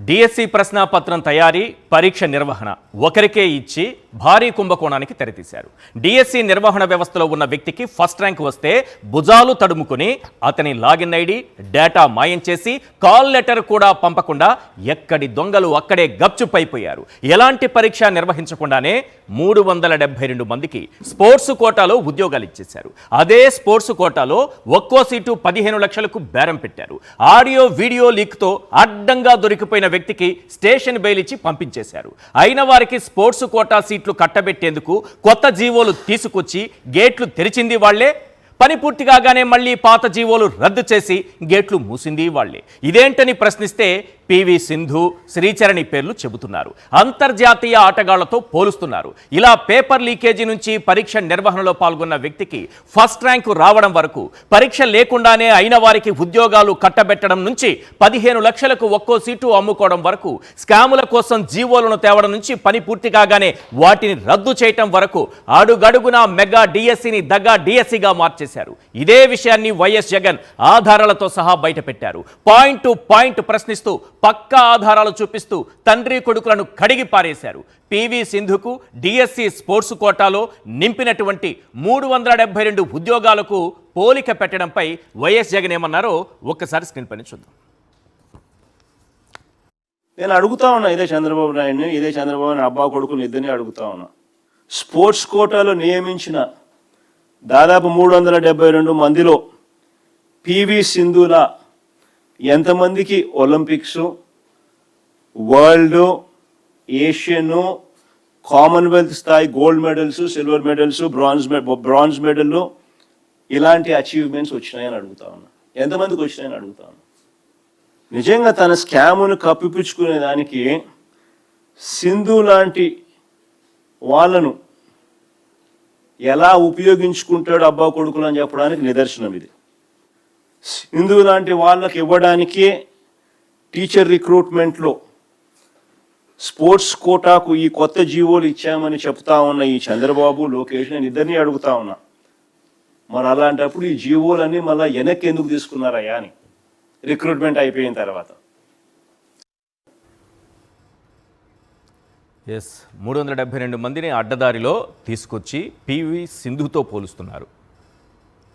DSC ప్రశ్నాపత్రం తయారీ పరీక్ష నిర్వహణ ఒకరికే ఇచ్చి భారీ కుంభకోణానికి తెరతీశారు. డిఎస్సి నిర్వహణ వ్యవస్థలో ఉన్న వ్యక్తికి ఫస్ట్ ర్యాంక్ వస్తే భుజాలు తడుముకుని అతని లాగిన్ ఐడి డేటా మాయం చేసి కాల్ లెటర్ కూడా పంపకుండా ఎక్కడి దొంగలు అక్కడే గప్చుపైపోయారు. ఎలాంటి పరీక్ష నిర్వహించకుండానే 372 మందికి స్పోర్ట్స్ కోటాలో ఉద్యోగాలు ఇచ్చేశారు. అదే స్పోర్ట్స్ కోటాలో ఒక్కో సీటు 15 లక్షలకు బేరం పెట్టారు. ఆడియో వీడియో లీక్తో అడ్డంగా దొరికిపోయిన వ్యక్తికి స్టేషన్ బెయిల్ ఇచ్చి పంపించేశారు. అయిన వారికి స్పోర్ట్స్ కోటా సీట్లు కట్టబెట్టేందుకు కొత్త జీవోలు తీసుకొచ్చి గేట్లు తెరిచింది వాళ్లే, పని పూర్తి కాగానే మళ్ళీ పాత జీవోలు రద్దు చేసి గేట్లు మూసింది వాళ్లే. ఇదేంటని ప్రశ్నిస్తే పివి సింధు, శ్రీచరణి పేర్లు చెబుతున్నారు. అంతర్జాతీయ ఆటగాళ్లతో పోలుస్తున్నారు. ఇలా పేపర్ లీకేజీ నుంచి పరీక్ష నిర్వహణలో పాల్గొన్న వ్యక్తికి ఫస్ట్ ర్యాంకు రావడం వరకు, పరీక్ష లేకుండానే అయిన వారికి ఉద్యోగాలు కట్టబెట్టడం నుంచి 15 లక్షలకు ఒక్కో సీటు అమ్ముకోవడం వరకు, స్కాముల కోసం జీవోలను తేవడం నుంచి పని పూర్తి కాగానే వాటిని రద్దు చేయటం వరకు అడుగడుగునా మెగా డిఎస్సిని దగా డిఎస్సిగా మార్చేశారు. ఇదే విషయాన్ని వైఎస్ జగన్ ఆధారాలతో సహా బయటపెట్టారు. పాయింట్ టు పాయింట్ ప్రశ్నిస్తూ పక్కా ఆధారాలు చూపిస్తూ తండ్రి కొడుకులను కడిగి పారేశారు. పివి సింధుకు డిఎస్సి స్పోర్ట్స్ కోటాలో నింపినటువంటి 372 ఉద్యోగాలకు పోలిక పెట్టడంపై వైఎస్ జగన్ ఏమన్నారో ఒక్కసారి స్క్రీన్ పైన చూద్దాం. నేను అడుగుతా ఉన్నా, ఇదే చంద్రబాబు నాయుడిని, ఇదే చంద్రబాబు నాయుడు అబ్బా కొడుకుని ఇద్దరిని అడుగుతా ఉన్నా. స్పోర్ట్స్ కోటాలో నియమించిన దాదాపు 372 మందిలో పివి సింధుల ఎంతమందికి ఒలింపిక్స్, వరల్డ్, ఏషియన్, కామన్వెల్త్ స్థాయి gold medals, silver medals, bronze medal ఇలాంటి అచీవ్మెంట్స్ వచ్చినాయని అడుగుతా ఉన్నా. ఎంతమందికి వచ్చినాయని అడుగుతా ఉన్నా. నిజంగా తన స్కామును కప్పిపుచ్చుకునే దానికి సింధు లాంటి వాళ్ళను ఎలా ఉపయోగించుకుంటాడు అబ్బా కొడుకులు అని చెప్పడానికి నిదర్శనం ఇది. సింధు లాంటి వాళ్ళకి ఇవ్వడానికే టీచర్ రిక్రూట్మెంట్లో స్పోర్ట్స్ కోటాకు ఈ కొత్త జీవోలు ఇచ్చామని చెప్తా ఉన్న ఈ చంద్రబాబు, లోకేష్, నేను ఇద్దరిని అడుగుతా ఉన్నా, మరి అలాంటప్పుడు ఈ జీవోలన్నీ మళ్ళీ వెనక్కి ఎందుకు తీసుకున్నారయ్యా అని రిక్రూట్మెంట్ అయిపోయిన తర్వాత. 372 మందిని అడ్డదారిలో తీసుకొచ్చి పివి సింధుతో పోలుస్తున్నారు.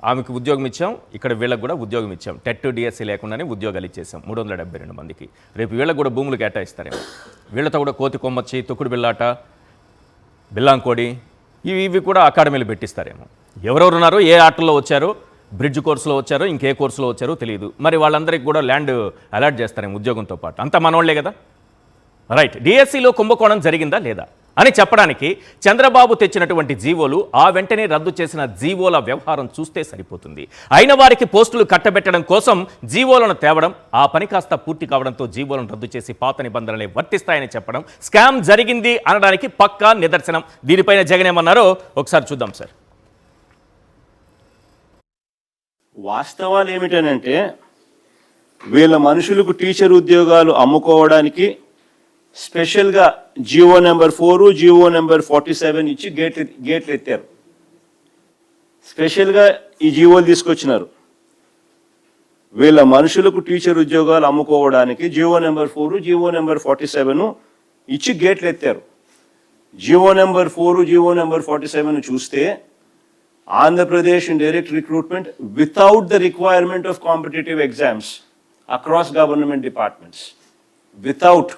ఆమెకు ఉద్యోగం ఇచ్చాం, ఇక్కడ వీళ్ళకు కూడా ఉద్యోగం ఇచ్చాం, టెట్ డిఎస్సి లేకుండానే ఉద్యోగాలు ఇచ్చేసాం 372 మందికి. రేపు వీళ్ళకు కూడా భూములు కేటాయిస్తారేమో. వీళ్ళతో కూడా కోతి కొమ్మచ్చి, తొక్కుడు బిల్లాట, బిల్లాంకోడి ఇవి కూడా అకాడమీలు పెట్టిస్తారేమో. ఎవరెవరు ఉన్నారో, ఏ ఆటల్లో వచ్చారో, బ్రిడ్జ్ కోర్సులో వచ్చారో, ఇంకే కోర్సులో వచ్చారో తెలియదు. మరి వాళ్ళందరికీ కూడా ల్యాండ్ అలాట్ చేస్తారేమో ఉద్యోగంతో పాటు. అంతా మనోళ్లే కదా. రైట్, డిఎస్సిలో కుంభకోణం జరిగిందా లేదా అని చెప్పడానికి చంద్రబాబు తెచ్చినటువంటి జీవోలు, ఆ వెంటనే రద్దు చేసిన జీవోల వ్యవహారం చూస్తే సరిపోతుంది. అయిన వారికి పోస్టులు కట్టబెట్టడం కోసం జీవోలను తేవడం, ఆ పని కాస్త పూర్తి కావడంతో జీవోలను రద్దు చేసి పాత నిబంధనలే వర్తిస్తాయని చెప్పడం స్కామ్ జరిగింది అనడానికి పక్కా నిదర్శనం. దీనిపైన జగన్ ఏమన్నారో ఒకసారి చూద్దాం సార్. వాస్తవాలు ఏమిటనంటే, వీళ్ళ మనుషులకు టీచర్ ఉద్యోగాలు అమ్ముకోవడానికి స్పెషల్గా జియో నెంబర్ 4, జియో నెంబర్ 47 ఇచ్చి గేట్లు ఎత్తారు. స్పెషల్గా ఈ జీవోలు తీసుకొచ్చినారు. వీళ్ళ మనుషులకు టీచర్ ఉద్యోగాలు అమ్ముకోవడానికి జియో నెంబర్ 4, జియో నెంబర్ 47 ఇచ్చి గేట్లు ఎత్తారు. జియో నెంబర్ 4, జియో నెంబర్ 47 చూస్తే Andhra Pradesh in direct recruitment without the requirement of competitive exams across government departments, without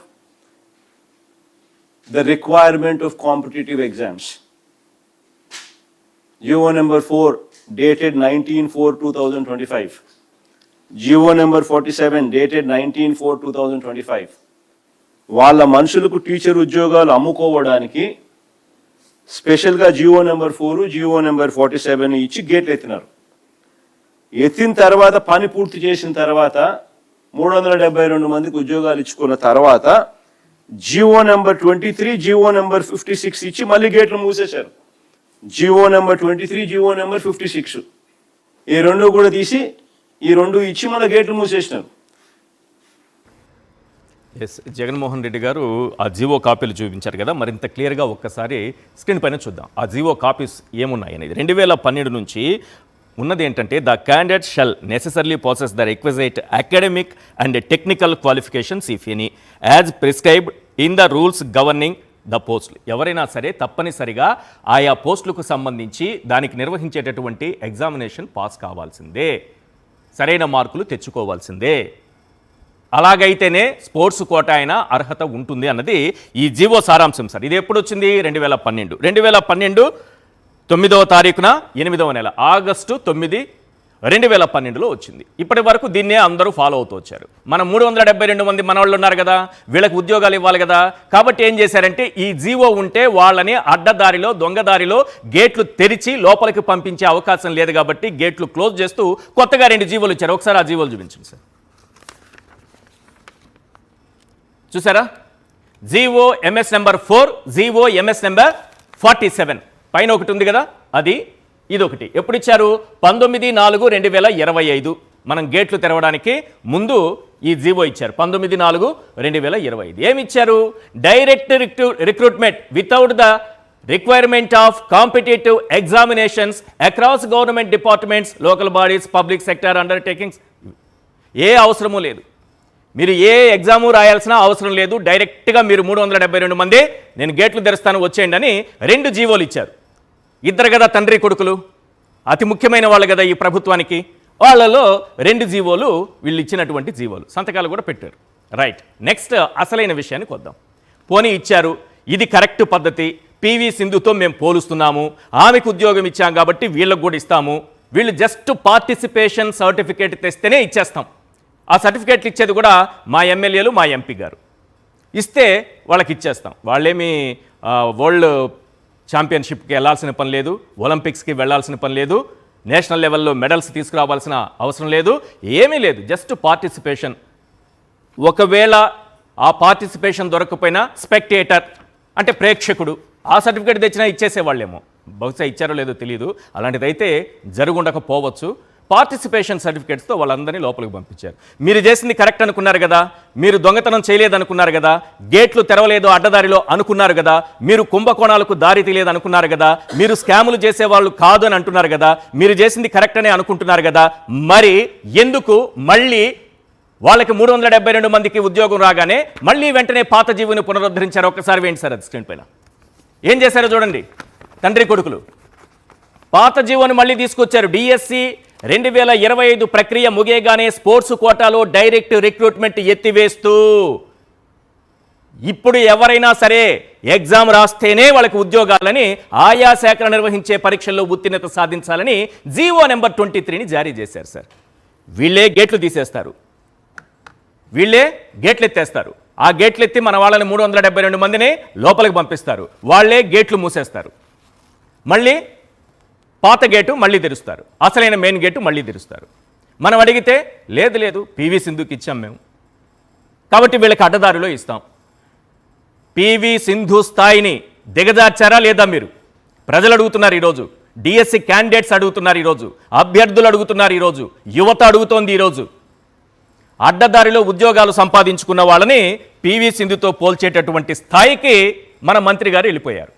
the requirement of competitive exams. GO number 4 dated 19/4/2025. GO number 47 dated 19/4/2025. వాళ్ళ మనుషులకు టీచర్ ఉద్యోగాలు అమ్ముకోవడానికి స్పెషల్గా జియో నెంబర్ 4, జియో నెంబర్ 47 ఇచ్చి గేట్లు ఎత్తినారు. ఎత్తిన తర్వాత, పని పూర్తి చేసిన తర్వాత, 372 మందికి ఉద్యోగాలు ఇచ్చుకున్న తర్వాత జియో నెంబర్ 23, జియో నెంబర్ 56 ఇచ్చి మళ్ళీ గేట్లు మూసేశారు. జియో నెంబర్ 23, జియో నెంబర్ 56 ఈ రెండు కూడా తీసి ఈ రెండు ఇచ్చి మళ్ళీ గేట్లు మూసేసినారు. జగన్మోహన్ రెడ్డి గారు ఆ జీవో కాపీలు చూపించారు కదా, మరింత క్లియర్గా ఒక్కసారి స్క్రీన్ పైన చూద్దాం. ఆ జీవో కాపీస్ ఏమున్నాయి అనేది 2012 నుంచి ఉన్నది ఏంటంటే the candidate shall necessarily possess the requisite academic and technical qualifications if any as prescribed in the rules governing the పోస్టులు. ఎవరైనా సరే తప్పనిసరిగా ఆయా పోస్టులకు సంబంధించి దానికి నిర్వహించేటటువంటి ఎగ్జామినేషన్ పాస్ కావాల్సిందే, సరైన మార్కులు తెచ్చుకోవాల్సిందే. అలాగైతేనే స్పోర్ట్స్ కోటా అయినా అర్హత ఉంటుంది అన్నది ఈ జీవో సారాంశం సార్. ఇది ఎప్పుడు వచ్చింది? 2012 9వ తారీఖున 8వ నెల ఆగస్టు 9, 2012లో వచ్చింది. ఇప్పటి వరకు దీన్నే అందరూ ఫాలో అవుతూ వచ్చారు. మనం 372 మంది మనవాళ్ళు ఉన్నారు కదా, వీళ్ళకి ఉద్యోగాలు ఇవ్వాలి కదా. కాబట్టి ఏం చేశారంటే ఈ జీవో ఉంటే వాళ్ళని అడ్డదారిలో దొంగదారిలో గేట్లు తెరిచి లోపలికి పంపించే అవకాశం లేదు కాబట్టి గేట్లు క్లోజ్ చేస్తూ కొత్తగా 2 జీవోలు ఇచ్చారు. ఒకసారి ఆ జీవోలు చూపించండి సార్. చూసారా? GO MS number 4, GO MS number 47 పైన ఒకటి ఉంది కదా, అది ఇదొకటి. ఎప్పుడు ఇచ్చారు? 19/4/2025. మనం గేట్లు తెరవడానికి ముందు ఈ జీవో ఇచ్చారు. 19/4/2025. ఏమి ఇచ్చారు? Direct recruitment without the requirement of competitive examinations across government departments, local bodies, public sector undertakings. ఏ అవసరమూ లేదు, మీరు ఏ ఎగ్జాము రాయాల్సిన అవసరం లేదు. డైరెక్ట్గా మీరు 372 మంది నేను గేట్లు తెరుస్తాను వచ్చేయండి అని 2 జీవోలు ఇచ్చారు. ఇద్దరు కదా తండ్రి కొడుకులు, అతి ముఖ్యమైన వాళ్ళు కదా ఈ ప్రభుత్వానికి. వాళ్ళలో 2 జీవోలు వీళ్ళు ఇచ్చినటువంటి జీవోలు, సంతకాలు కూడా పెట్టారు. రైట్, నెక్స్ట్ అసలైన విషయానికి వద్దాం. పోనీ ఇచ్చారు, ఇది కరెక్ట్ పద్ధతి. పివి సింధుతో మేము పోలుస్తున్నాము, ఆమెకు ఉద్యోగం ఇచ్చాం కాబట్టి వీళ్ళకు కూడా ఇస్తాము. వీళ్ళు జస్ట్ పార్టిసిపేషన్ సర్టిఫికేట్ తెస్తేనే ఇచ్చేస్తాం. ఆ సర్టిఫికేట్లు ఇచ్చేది కూడా మా ఎమ్మెల్యేలు, మా ఎంపీ గారు ఇస్తే వాళ్ళకి ఇచ్చేస్తాం. వాళ్ళేమి వరల్డ్ ఛాంపియన్షిప్కి వెళ్ళాల్సిన పని లేదు, ఒలింపిక్స్కి వెళ్ళాల్సిన పని లేదు, నేషనల్ లెవెల్లో మెడల్స్ తీసుకురావాల్సిన అవసరం లేదు, ఏమీ లేదు. Just participation. ఒకవేళ ఆ పార్టిసిపేషన్ దొరకకపోయినా స్పెక్టేటర్ అంటే ప్రేక్షకుడు ఆ సర్టిఫికేట్ తెచ్చినా ఇచ్చేసేవాళ్ళేమో. బహుశా ఇచ్చారో లేదో తెలియదు, అలాంటిదైతే జరుగుండకపోవచ్చు. పార్టిసిపేషన్ సర్టిఫికేట్స్తో వాళ్ళందరినీ లోపలికి పంపించారు. మీరు చేసింది కరెక్ట్ అనుకున్నారు కదా, మీరు దొంగతనం చేయలేదు అనుకున్నారు కదా, గేట్లు తెరవలేదు అడ్డదారిలో అనుకున్నారు కదా, మీరు కుంభకోణాలకు దారి తీయలేదు అనుకున్నారు కదా, మీరు స్కాములు చేసేవాళ్ళు కాదు అని అంటున్నారు కదా, మీరు చేసింది కరెక్ట్ అనే అనుకుంటున్నారు కదా, మరి ఎందుకు మళ్ళీ వాళ్ళకి 372 మందికి ఉద్యోగం రాగానే మళ్ళీ వెంటనే పాత జీవుని పునరుద్ధరించారు? ఒక్కసారి వేయండి సార్ అది స్క్రీన్ పైన. ఏం చేశారో చూడండి తండ్రి కొడుకులు. పాత జీవోని మళ్ళీ తీసుకొచ్చారు. డిఎస్సి 2025 ప్రక్రియ ముగియగానే స్పోర్ట్స్ కోటాలో డైరెక్ట్ రిక్రూట్మెంట్ ఎత్తివేస్తూ ఇప్పుడు ఎవరైనా సరే ఎగ్జామ్ రాస్తేనే వాళ్ళకి ఉద్యోగాలని, ఆయా శాఖలు నిర్వహించే పరీక్షల్లో ఉత్తీర్ణత సాధించాలని జీవో నెంబర్ 23ని జారీ చేశారు సార్. వీళ్ళే గేట్లు తీసేస్తారు, వీళ్ళే గేట్లు ఎత్తేస్తారు. ఆ గేట్లు ఎత్తి మన వాళ్ళని 372 మందిని లోపలికి పంపిస్తారు. వాళ్ళే గేట్లు మూసేస్తారు. మళ్ళీ పాత గేటు మళ్ళీ తెరుస్తారు, అసలైన మెయిన్ గేటు మళ్ళీ తెరుస్తారు. మనం అడిగితే లేదు పివి సింధుకి ఇచ్చాం మేము కాబట్టి వీళ్ళకి అడ్డదారిలో ఇస్తాం. పివి సింధు స్థాయిని దిగజార్చారా లేదా మీరు? ప్రజలు అడుగుతున్నారు ఈరోజు, డిఎస్సి క్యాండిడేట్స్ అడుగుతున్నారు ఈరోజు, అభ్యర్థులు అడుగుతున్నారు ఈరోజు, యువత అడుగుతోంది ఈరోజు. అడ్డదారిలో ఉద్యోగాలు సంపాదించుకున్న వాళ్ళని పివి సింధుతో పోల్చేటటువంటి స్థాయికి మన మంత్రి గారు వెళ్ళిపోయారు.